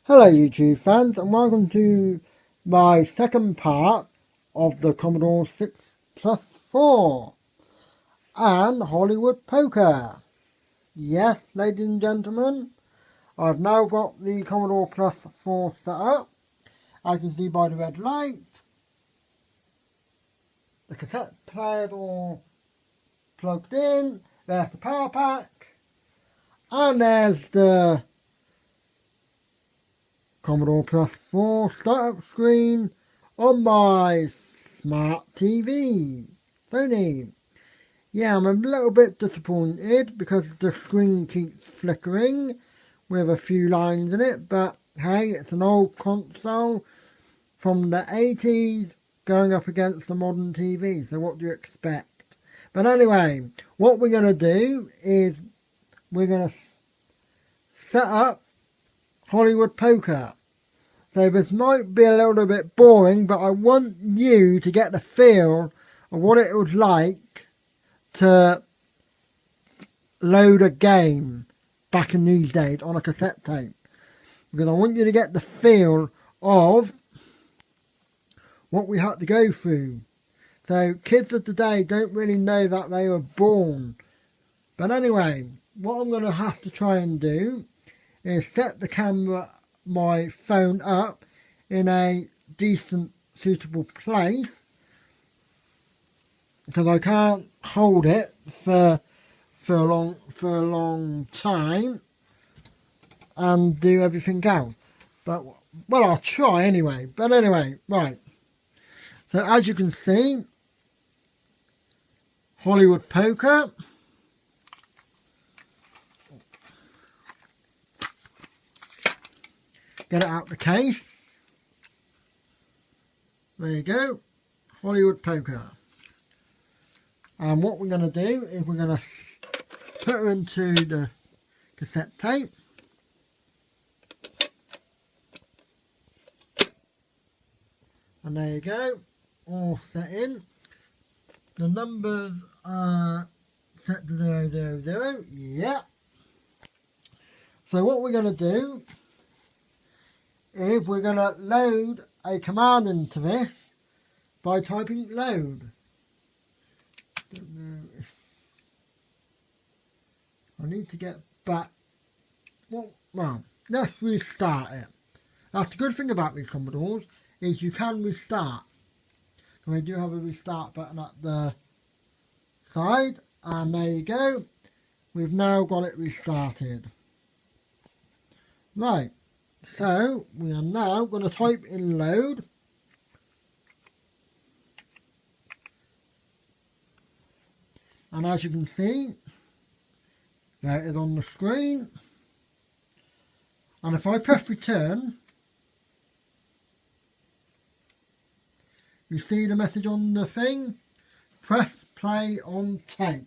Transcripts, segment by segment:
Hello YouTube fans and welcome to my second part of the Commodore 6 Plus 4 and Hollywood Poker. Yes, ladies and gentlemen, I've now got the Commodore Plus 4 set up. As you can see by the red light, the cassette players all plugged in, there's the power pack, and there's the Commodore Plus 4 startup screen on my smart TV, Sony. Yeah, I'm a little bit disappointed because the screen keeps flickering with a few lines in it, but hey, it's an old console from the 80s going up against the modern TV, so what do you expect? But anyway, what we're going to do is we're going to set up Hollywood Poker. So this might be a little bit boring, but I want you to get the feel of what it was like to load a game back in these days on a cassette tape. Because I want you to get the feel of what we had to go through. So kids of today don't really know that they were born. But anyway, what I'm going to have to try and do is set the camera, my phone up in a decent, suitable place, because I can't hold it for a long time and do everything else. But well, I'll try anyway. But anyway, right. So as you can see, Hollywood Poker. Get it out the case. There you go. Hollywood Poker. And what we're going to do is we're going to put her into the cassette tape. And there you go. All set in. The numbers are set to 000. Yeah. So what we're going to do is we're going to load a command into this by typing load. Don't know if I need to get back. Well, let's restart it. That's the good thing about these Commodores is you can restart. So we do have a restart button at the side, and there you go. We've now got it restarted. Right. So we are now going to type in load. And as you can see, there it is on the screen. And if I press return, you see the message on the thing, press play on tape.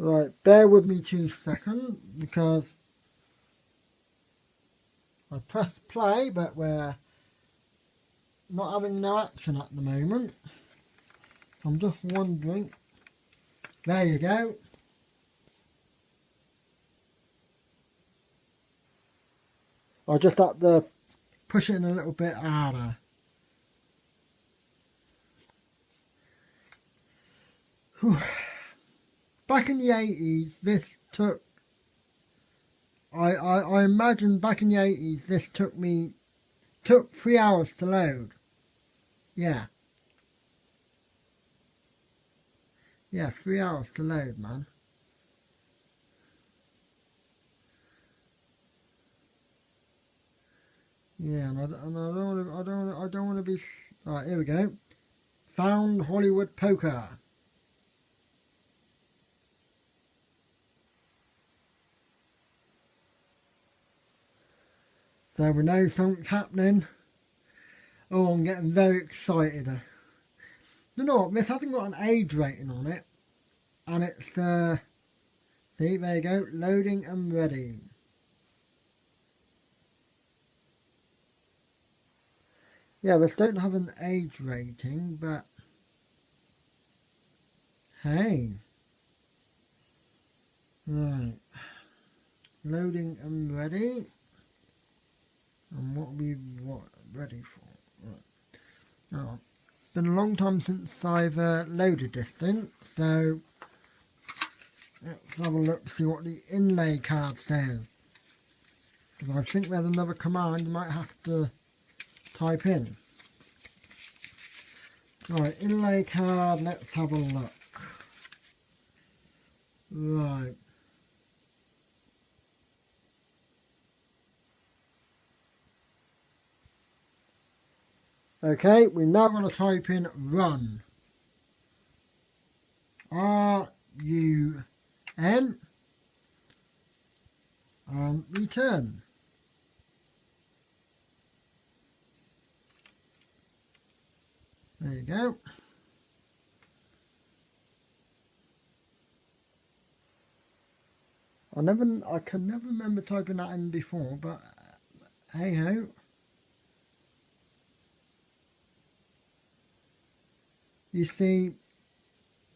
Right, bear with me 2 seconds because I press play, but we're not having no action at the moment. I'm just wondering. There you go. I just had to push it in a little bit harder. Whew. Back in the 80s, this took, I imagine back in the 80s, this took 3 hours to load. Yeah. Yeah, 3 hours to load, man. Yeah, and I don't want to be. Alright, here we go. Found Hollywood Poker. So we know something's happening. Oh, I'm getting very excited. You know what? This hasn't got an age rating on it, and it's see, there you go, loading and ready. Yeah, this don't have an age rating, but hey. Right. Loading and ready. And what ready for? Right. Oh, it's been a long time since I've loaded this thing, so let's have a look, see what the inlay card says. Because I think there's another command you might have to type in. Right, inlay card, let's have a look. Right. Okay, we're now going to type in run. R-U-N and return. There you go. I can never remember typing that in before, but hey ho. You see,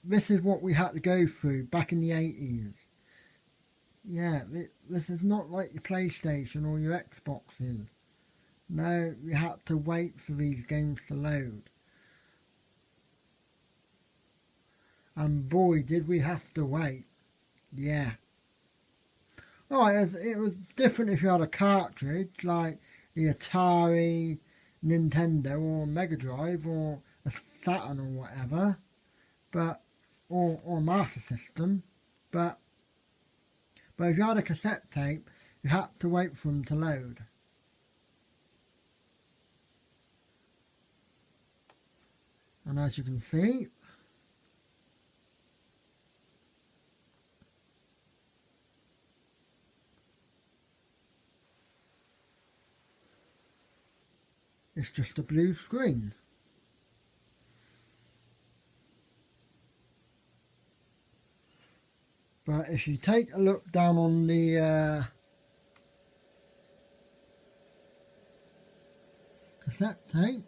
this is what we had to go through back in the 80s. Yeah, this is not like your PlayStation or your Xboxes. No, we had to wait for these games to load. And boy, did we have to wait. Yeah. Alright, it was different if you had a cartridge, like the Atari, Nintendo, or Mega Drive, or a Saturn, or whatever, but or Master System. But if you had a cassette tape, you had to wait for them to load. And as you can see, it's just a blue screen. But if you take a look down on the cassette tape,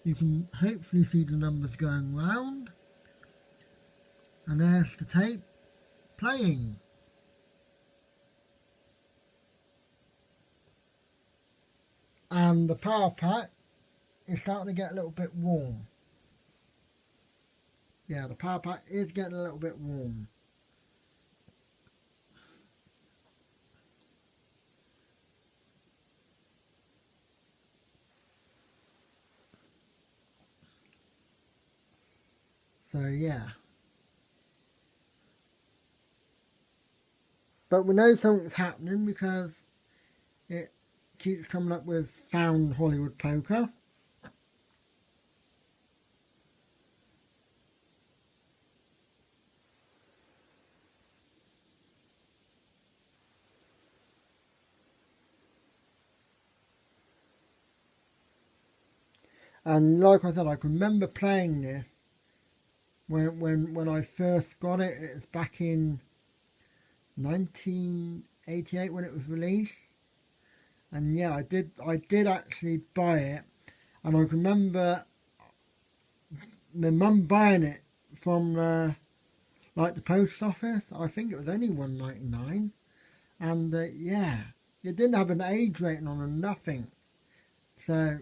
you can hopefully see the numbers going round. And there's the tape playing. And the power pack is starting to get a little bit warm. Yeah, the power pack is getting a little bit warm. So yeah. But we know something's happening because it keeps coming up with found Hollywood poker. And like I said, I can remember playing this when I first got it. It's back in 1988 when it was released. And yeah, I did actually buy it. And I can remember my mum buying it from like the post office. I think it was only £1.99. And yeah, it didn't have an age rating on or nothing. So,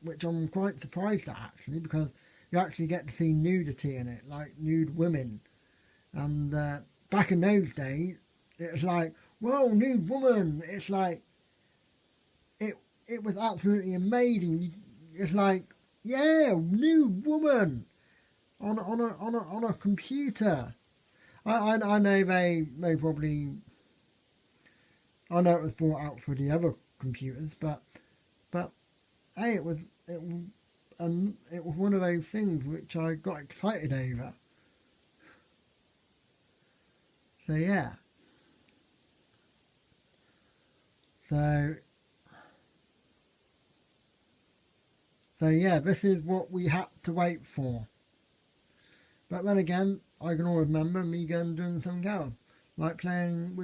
which I'm quite surprised at actually, because you actually get to see nudity in it, like nude women. And back in those days, it was like, whoa, nude woman. It's like, it was absolutely amazing. It's like, yeah, nude woman on a computer. I know they probably, I know it was brought out for the other computers, but hey, it was one of those things which I got excited over. So yeah. So yeah, this is what we had to wait for. But then again, I can always remember me going and doing something else, like playing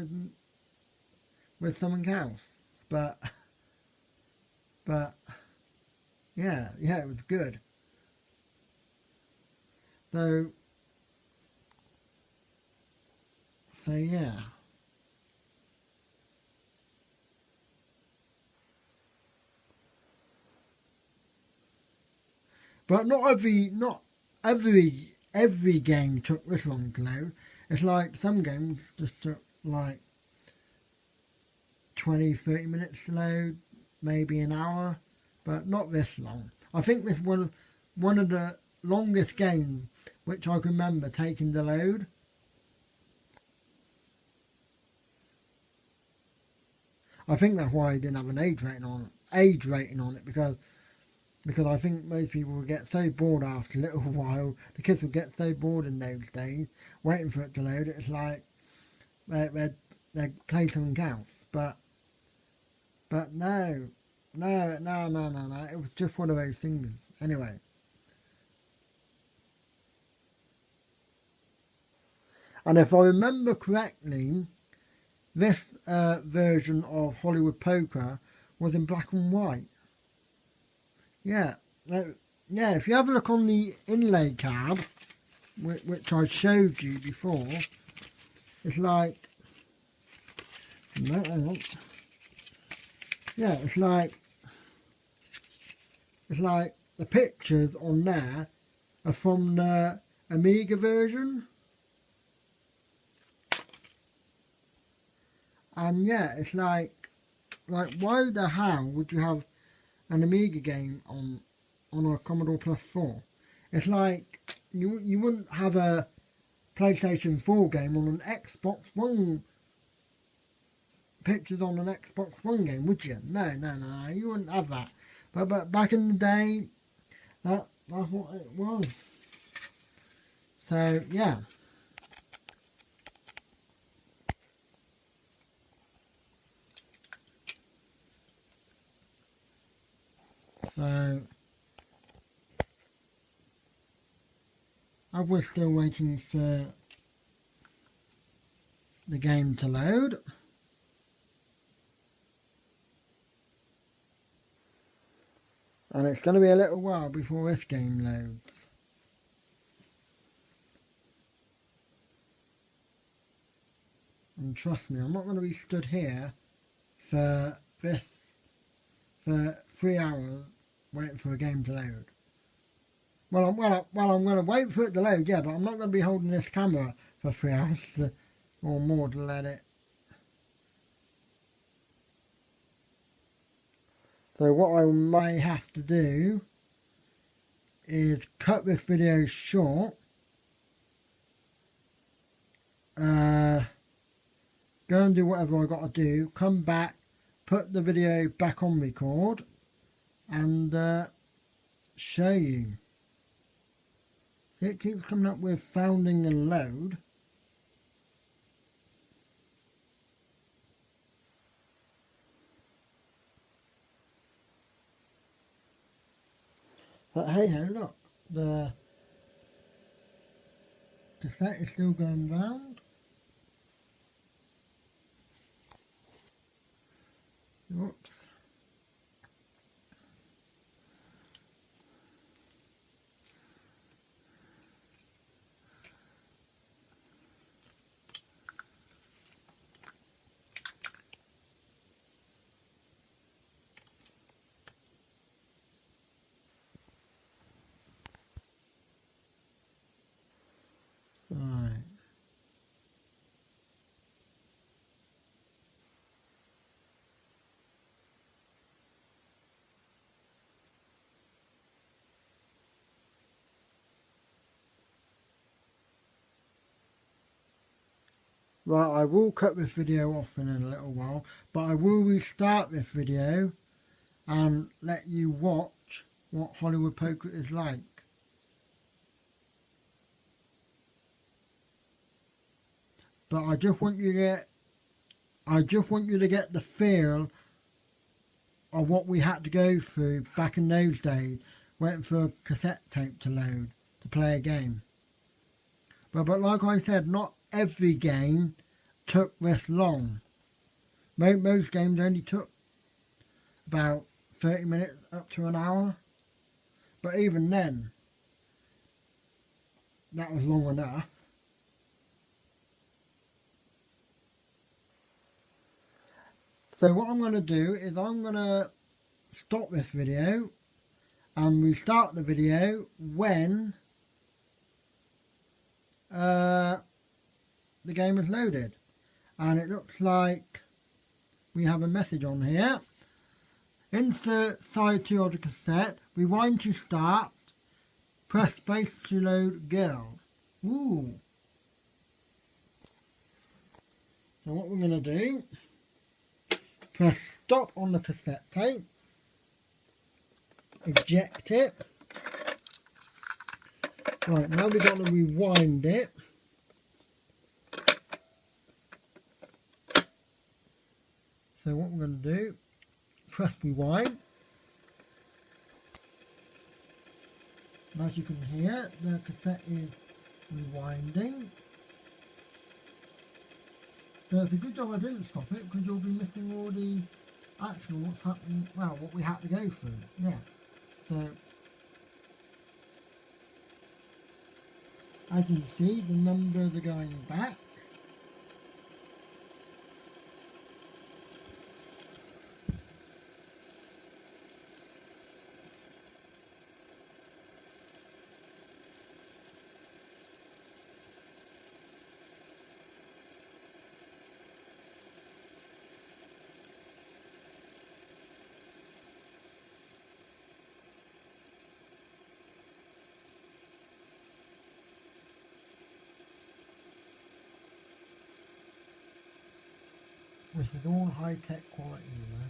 with something else. But But yeah, it was good. So yeah. But not every game took this long to load. It's like some games just took like 20-30 minutes to load, maybe an hour, but not this long. I think this was one of the longest games which I can remember taking to load. I think that's why I didn't have an age rating on it because I think most people would get so bored after a little while. The kids would get so bored in those days waiting for it to load. It's like they'd play something else. But no, no. It was just one of those things. Anyway, and if I remember correctly, this version of Hollywood Poker was in black and white. Yeah, yeah. If you have a look on the inlay card, which I showed you before, it's like no, hang on. Yeah, it's like the pictures on there are from the Amiga version, and yeah, it's like why the hell would you have an Amiga game on a Commodore Plus 4? It's like you wouldn't have a PlayStation 4 game on an Xbox One. Pictures on an Xbox One game, would you? No, you wouldn't have that. But back in the day, that's what it was. So yeah. So I was still waiting for the game to load. And it's going to be a little while before this game loads. And trust me, I'm not going to be stood here for 3 hours waiting for a game to load. Well, I'm going to wait for it to load, yeah, but I'm not going to be holding this camera for 3 hours or more to let it. So what I may have to do is cut this video short, go and do whatever I got to do, come back, put the video back on record, and show you. See, it keeps coming up with founding and load. But hey ho, look, the cassette is still going round. Whoops. Right. Right, I will cut this video off in a little while, but I will restart this video and let you watch what Hollywood Poker is like. But I just want you to get the feel of what we had to go through back in those days, waiting for a cassette tape to load to play a game. But like I said, not every game took this long. Most games only took about 30 minutes up to an hour. But even then, that was long enough. So what I'm going to do is I'm going to stop this video and restart the video when the game is loaded. And it looks like we have a message on here. Insert side 2 of the cassette, rewind to start, press space to load girl. Ooh. So what we're going to do, press stop on the cassette tape, eject it. Right, now we've got to rewind it. So what we're going to do, press rewind. And as you can hear, the cassette is rewinding. So it's a good job I didn't stop it, because you'll be missing all the actual what's happening, well, what we had to go through. Yeah. So as you can see, the numbers are going back. This is all high-tech quality, you know.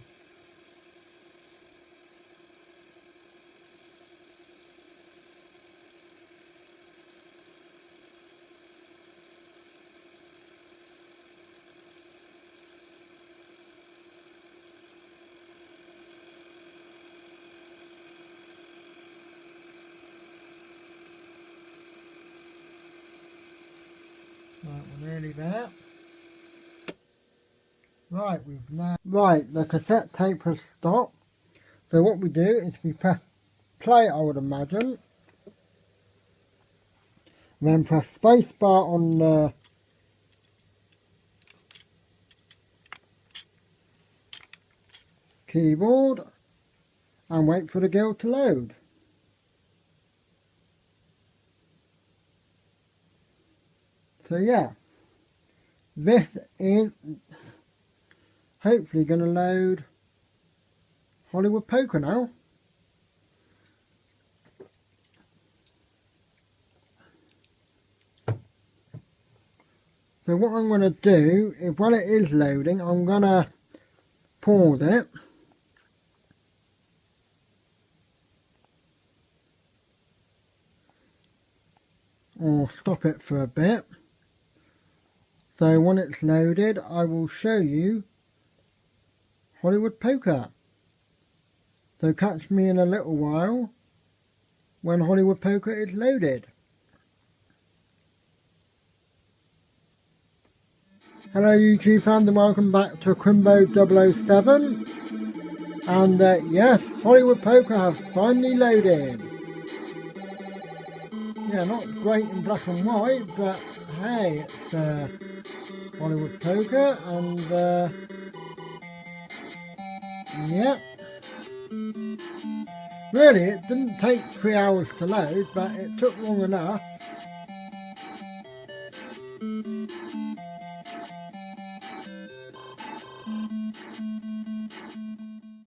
Right, we're nearly there. Right, we've now... Right, the cassette tape has stopped. So what we do is we press play, I would imagine. And then press spacebar on the keyboard and wait for the girl to load. So yeah, this is hopefully going to load Hollywood Poker now. So what I'm going to do is, while it is loading, I'm going to pause it. Or stop it for a bit. So when it's loaded, I will show you Hollywood Poker. So catch me in a little while when Hollywood Poker is loaded. Hello YouTube fans, and welcome back to Crimbo 007. And yes, Hollywood Poker has finally loaded. Yeah, not great in black and white, but hey, it's Hollywood Poker, and yeah. Really, it didn't take 3 hours to load, but it took long enough.